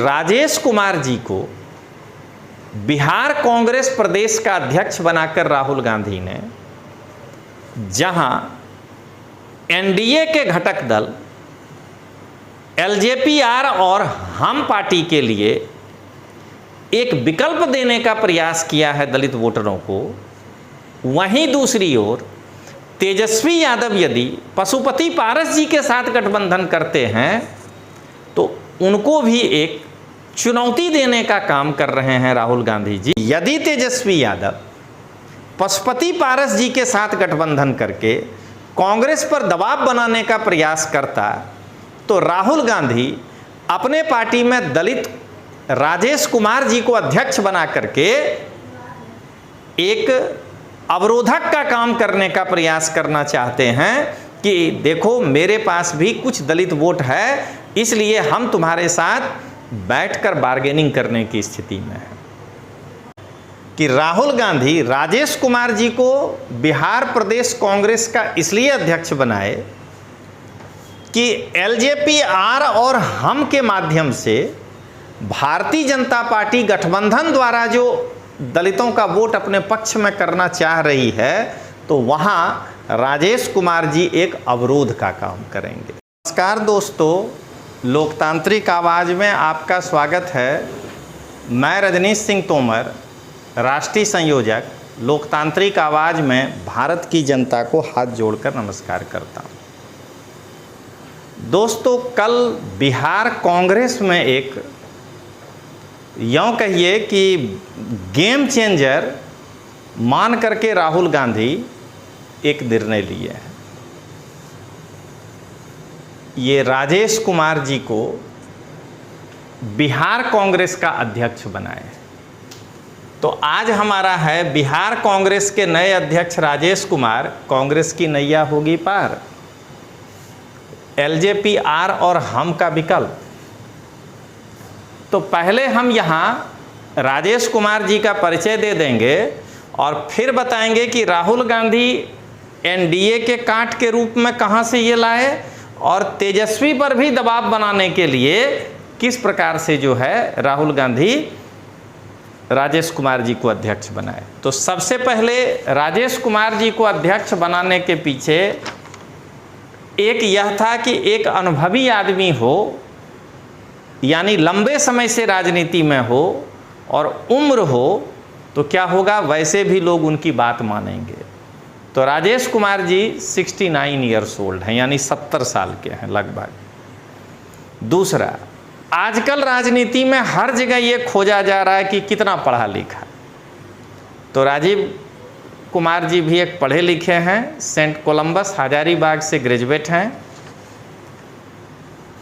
राजेश कुमार जी को बिहार कांग्रेस प्रदेश का अध्यक्ष बनाकर राहुल गांधी ने, जहां एनडीए के घटक दल एलजेपीआर और हम पार्टी के लिए एक विकल्प देने का प्रयास किया है दलित वोटरों को, वहीं दूसरी ओर तेजस्वी यादव यदि पशुपति पारस जी के साथ गठबंधन करते हैं तो उनको भी एक चुनौती देने का काम कर रहे हैं राहुल गांधी जी। यदि तेजस्वी यादव पशुपति पारस जी के साथ गठबंधन करके कांग्रेस पर दबाव बनाने का प्रयास करता तो राहुल गांधी अपने पार्टी में दलित राजेश कुमार जी को अध्यक्ष बना करके एक अवरोधक का काम करने का प्रयास करना चाहते हैं कि देखो मेरे पास भी कुछ दलित वोट है, इसलिए हम तुम्हारे साथ बैठकर बार्गेनिंग करने की स्थिति में है। कि राहुल गांधी राजेश कुमार जी को बिहार प्रदेश कांग्रेस का इसलिए अध्यक्ष बनाए कि एलजेपीआर और हम के माध्यम से भारतीय जनता पार्टी गठबंधन द्वारा जो दलितों का वोट अपने पक्ष में करना चाह रही है, तो वहां राजेश कुमार जी एक अवरोध का काम करेंगे। नमस्कार दोस्तों, लोकतांत्रिक आवाज़ में आपका स्वागत है। मैं रजनीश सिंह तोमर, राष्ट्रीय संयोजक लोकतांत्रिक आवाज़ में भारत की जनता को हाथ जोड़कर नमस्कार करता हूँ। दोस्तों, कल बिहार कांग्रेस में एक यूँ कहिए कि गेम चेंजर मान करके राहुल गांधी एक निर्णय लिए हैं। ये राजेश कुमार जी को बिहार कांग्रेस का अध्यक्ष बनाए। तो आज हमारा है बिहार कांग्रेस के नए अध्यक्ष राजेश कुमार, कांग्रेस की नैया होगी पार। एलजेपीआर और हम का विकल्प। तो पहले हम यहाँ राजेश कुमार जी का परिचय दे देंगे और फिर बताएंगे कि राहुल गांधी एनडीए के कांट के रूप में कहाँ से ये लाए और तेजस्वी पर भी दबाव बनाने के लिए किस प्रकार से जो है राहुल गांधी राजेश कुमार जी को अध्यक्ष बनाए। तो सबसे पहले राजेश कुमार जी को अध्यक्ष बनाने के पीछे एक यह था कि एक अनुभवी आदमी हो, यानी लंबे समय से राजनीति में हो और उम्र हो, तो क्या होगा, वैसे भी लोग उनकी बात मानेंगे। तो राजेश कुमार जी 69 ईयर्स ओल्ड हैं, यानी 70 साल के हैं लगभग। दूसरा, आजकल राजनीति में हर जगह ये खोजा जा रहा है कि कितना पढ़ा लिखा। तो राजीव कुमार जी भी एक पढ़े लिखे हैं, सेंट कोलंबस हजारीबाग से ग्रेजुएट हैं।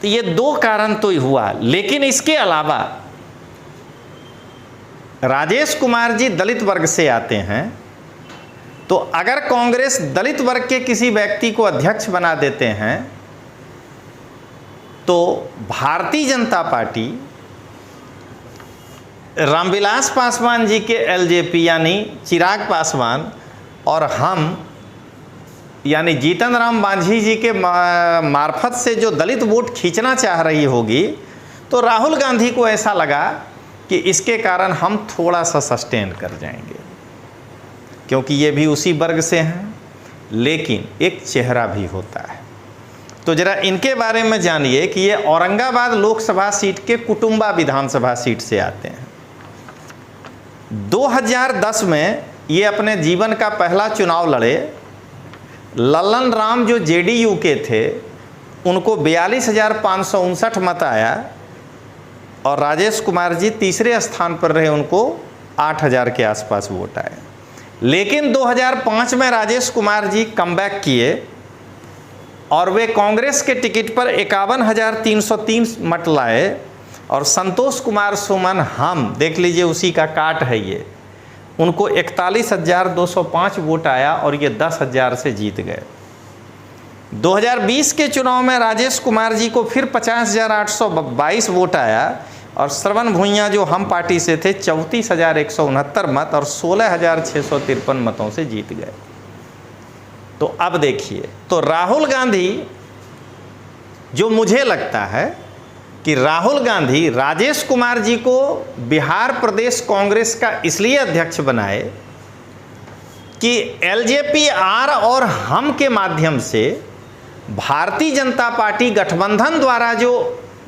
तो ये दो कारण तो ही हुआ, लेकिन इसके अलावा राजेश कुमार जी दलित वर्ग से आते हैं। तो अगर कांग्रेस दलित वर्ग के किसी व्यक्ति को अध्यक्ष बना देते हैं तो भारतीय जनता पार्टी रामविलास पासवान जी के एलजेपी यानी चिराग पासवान और हम यानी जीतन राम मांझी जी के मार्फत से जो दलित वोट खींचना चाह रही होगी, तो राहुल गांधी को ऐसा लगा कि इसके कारण हम थोड़ा सा सस्टेन कर जाएंगे, क्योंकि ये भी उसी वर्ग से हैं। लेकिन एक चेहरा भी होता है। तो जरा इनके बारे में जानिए कि ये औरंगाबाद लोकसभा सीट के कुटुंबा विधानसभा सीट से आते हैं। 2010 में ये अपने जीवन का पहला चुनाव लड़े। लल्लन राम जो जेडीयू के थे, उनको 42,559 मत आया और राजेश कुमार जी तीसरे स्थान पर रहे, उनको 8,000 के आसपास वोट आए। लेकिन 2005 में राजेश कुमार जी कमबैक किए और वे कांग्रेस के टिकट पर 51,303 मत लाए और संतोष कुमार सुमन, हम देख लीजिए उसी का काट है ये, उनको 41,205 वोट आया और ये 10,000 से जीत गए। 2020 के चुनाव में राजेश कुमार जी को फिर 50,822 वोट आया और श्रवण भुइयां जो हम पार्टी से थे 34,169 मत और 16,653 मतों से जीत गए। तो अब देखिए, तो राहुल गांधी जो मुझे लगता है कि राहुल गांधी राजेश कुमार जी को बिहार प्रदेश कांग्रेस का इसलिए अध्यक्ष बनाए कि एलजेपी-आर और हम के माध्यम से भारतीय जनता पार्टी गठबंधन द्वारा जो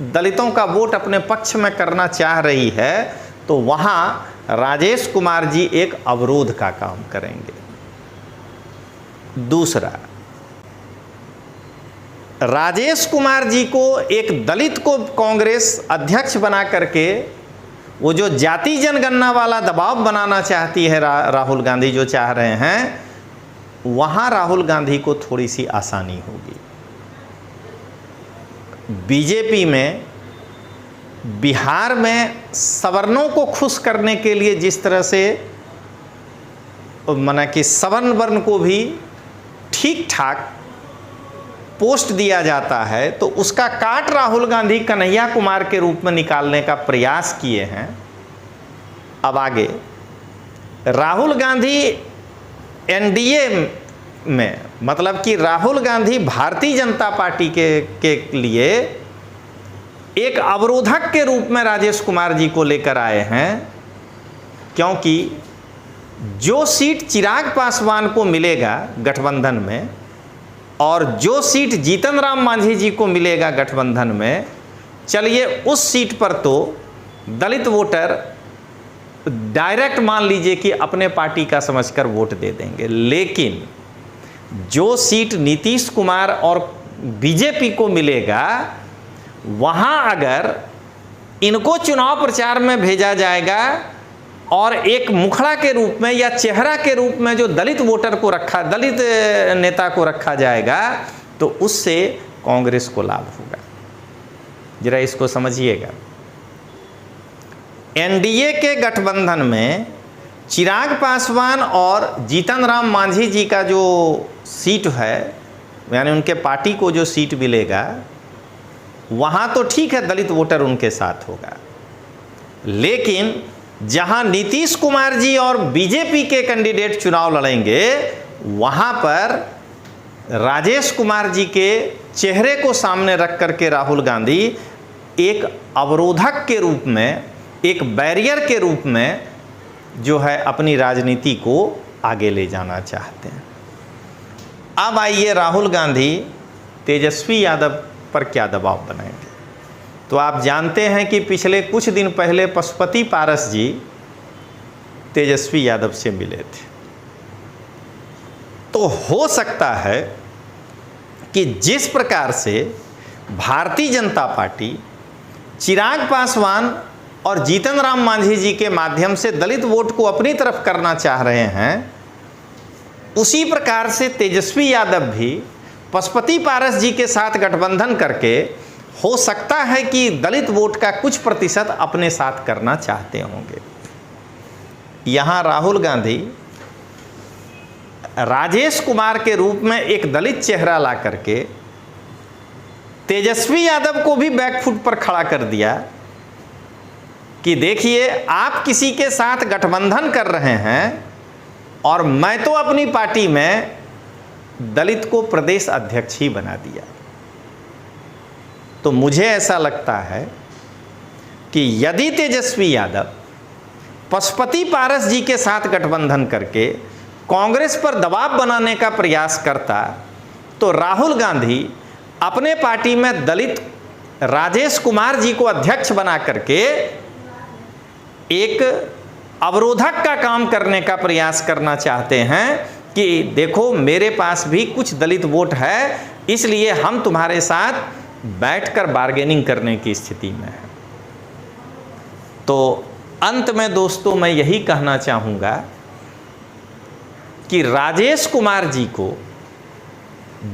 दलितों का वोट अपने पक्ष में करना चाह रही है, तो वहां राजेश कुमार जी एक अवरोध का काम करेंगे। दूसरा, राजेश कुमार जी को एक दलित को कांग्रेस अध्यक्ष बना करके वो जो जाति जनगणना वाला दबाव बनाना चाहती है राहुल गांधी जो चाह रहे हैं, वहां राहुल गांधी को थोड़ी सी आसानी होगी। बीजेपी में बिहार में सवर्णों को खुश करने के लिए जिस तरह से माना कि सवर्ण वर्ण को भी ठीक ठाक पोस्ट दिया जाता है, तो उसका काट राहुल गांधी कन्हैया कुमार के रूप में निकालने का प्रयास किए हैं। अब आगे राहुल गांधी एनडीए में, मतलब कि राहुल गांधी भारतीय जनता पार्टी के लिए एक अवरोधक के रूप में राजेश कुमार जी को लेकर आए हैं, क्योंकि जो सीट चिराग पासवान को मिलेगा गठबंधन में और जो सीट जीतन राम मांझी जी को मिलेगा गठबंधन में, चलिए उस सीट पर तो दलित वोटर डायरेक्ट मान लीजिए कि अपने पार्टी का समझकर वोट दे देंगे, लेकिन जो सीट नीतीश कुमार और बीजेपी को मिलेगा, वहां अगर इनको चुनाव प्रचार में भेजा जाएगा और एक मुखड़ा के रूप में या चेहरा के रूप में जो दलित वोटर को रखा, दलित नेता को रखा जाएगा, तो उससे कांग्रेस को लाभ होगा। जरा इसको समझिएगा। एनडीए के गठबंधन में चिराग पासवान और जीतन राम मांझी जी का जो सीट है, यानी उनके पार्टी को जो सीट मिलेगा, वहाँ तो ठीक है दलित वोटर उनके साथ होगा, लेकिन जहाँ नीतीश कुमार जी और बीजेपी के कैंडिडेट चुनाव लड़ेंगे, वहाँ पर राजेश कुमार जी के चेहरे को सामने रख करके राहुल गांधी एक अवरोधक के रूप में, एक बैरियर के रूप में जो है अपनी राजनीति को आगे ले जाना चाहते हैं। अब आइए राहुल गांधी तेजस्वी यादव पर क्या दबाव बनाएंगे। तो आप जानते हैं कि पिछले कुछ दिन पहले पशुपति पारस जी तेजस्वी यादव से मिले थे, तो हो सकता है कि जिस प्रकार से भारतीय जनता पार्टी चिराग पासवान और जीतन राम मांझी जी के माध्यम से दलित वोट को अपनी तरफ करना चाह रहे हैं, उसी प्रकार से तेजस्वी यादव भी पशुपति पारस जी के साथ गठबंधन करके हो सकता है कि दलित वोट का कुछ प्रतिशत अपने साथ करना चाहते होंगे। यहां राहुल गांधी राजेश कुमार के रूप में एक दलित चेहरा ला करके तेजस्वी यादव को भी बैकफुट पर खड़ा कर दिया कि देखिए आप किसी के साथ गठबंधन कर रहे हैं और मैं तो अपनी पार्टी में दलित को प्रदेश अध्यक्ष ही बना दिया। तो मुझे ऐसा लगता है कि यदि तेजस्वी यादव पशुपति पारस जी के साथ गठबंधन करके कांग्रेस पर दबाव बनाने का प्रयास करता, तो राहुल गांधी अपने पार्टी में दलित राजेश कुमार जी को अध्यक्ष बना करके एक अवरोधक का काम करने का प्रयास करना चाहते हैं कि देखो मेरे पास भी कुछ दलित वोट है, इसलिए हम तुम्हारे साथ बैठकर बार्गेनिंग करने की स्थिति में है। तो अंत में दोस्तों मैं यही कहना चाहूँगा कि राजेश कुमार जी को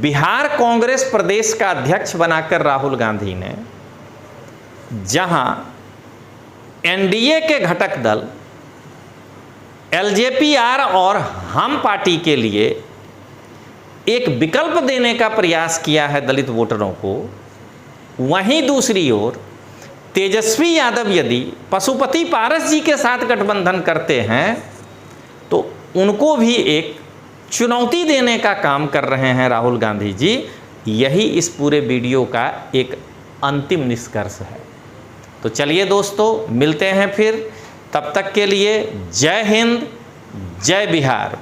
बिहार कांग्रेस प्रदेश का अध्यक्ष बनाकर राहुल गांधी ने, जहां एनडीए के घटक दल एलजेपी-आर और हम पार्टी के लिए एक विकल्प देने का प्रयास किया है दलित वोटरों को, वहीं दूसरी ओर तेजस्वी यादव यदि पशुपति पारस जी के साथ गठबंधन करते हैं तो उनको भी एक चुनौती देने का काम कर रहे हैं राहुल गांधी जी। यही इस पूरे वीडियो का एक अंतिम निष्कर्ष है। तो चलिए दोस्तों, मिलते हैं फिर, तब तक के लिए जय हिंद, जय बिहार।